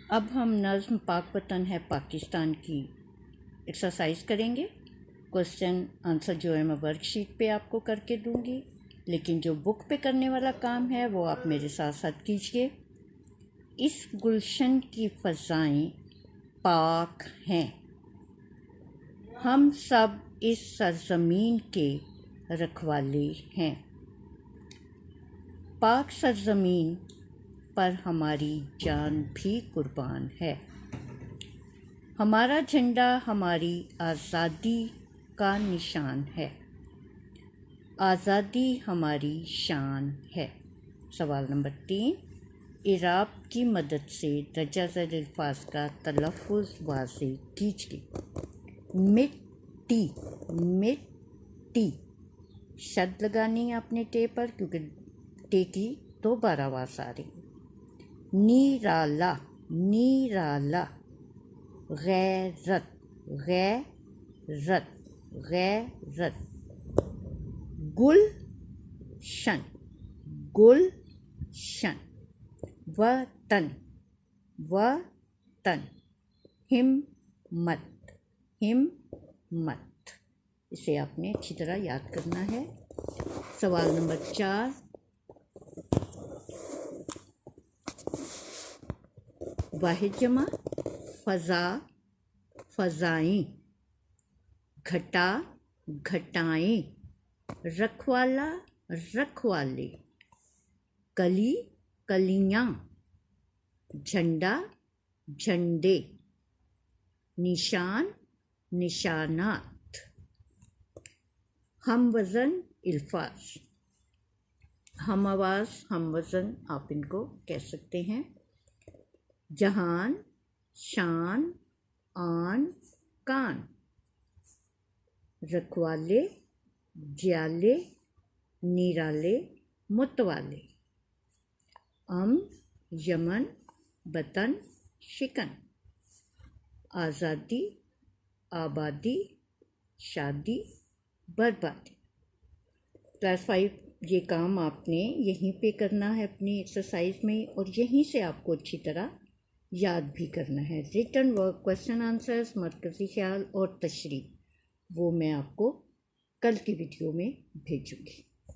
अब हम नज़्म पाक वतन है पाकिस्तान की एक्सरसाइज करेंगे। क्वेश्चन आंसर जो है मैं वर्कशीट पे आपको करके दूंगी, लेकिन जो बुक पे करने वाला काम है वो आप मेरे साथ साथ कीजिए। इस गुलशन की फ़ज़ाएं पाक हैं, हम सब इस सरज़मीन के रखवाले हैं। पाक सरज़मीन पर हमारी जान भी कुर्बान है। हमारा झंडा हमारी आज़ादी का निशान है, आज़ादी हमारी शान है। सवाल नंबर 3, इराब की मदद से दर्जा ज़ैल अल्फाज का तलफ़्फ़ुज़ वाज़ेह कीजिए। मिट्टी, मिट्टी शद लगानी है अपने टे पर, क्योंकि टे की 2 बार आवाज़ आ रही। नीराला, नीराला गैरत, गैरत, गैरत। गुलशन, गुलशन। वतन, वतन। हिम्मत, हिम्मत। इसे आपने अच्छी तरह याद करना है। सवाल नंबर 4, वाहिद जमा फ़ज़ा, फ़ज़ाएं। घटा, घटाएं। रखवाला, रखवाले। कली, कलियाँ। झंडा, झंडे। निशान, निशानात। हम वज़न अल्फाज, हम आवाज़, हम वज़न आप इनको कह सकते हैं। जहान, शान, आन, कान। रखवाले, ज्याले, निराले, मुतवाले। यमन, वतन, शिकन। आज़ादी, आबादी, शादी, बर्बादी। क्लास 5 ये काम आपने यहीं पे करना है अपनी एक्सरसाइज में, और यहीं से आपको अच्छी तरह याद भी करना है। रिटन वर्क, क्वेश्चन आंसर्स, मरकज़ी ख्याल और तशरीह वो मैं आपको कल की वीडियो में भेजूँगी।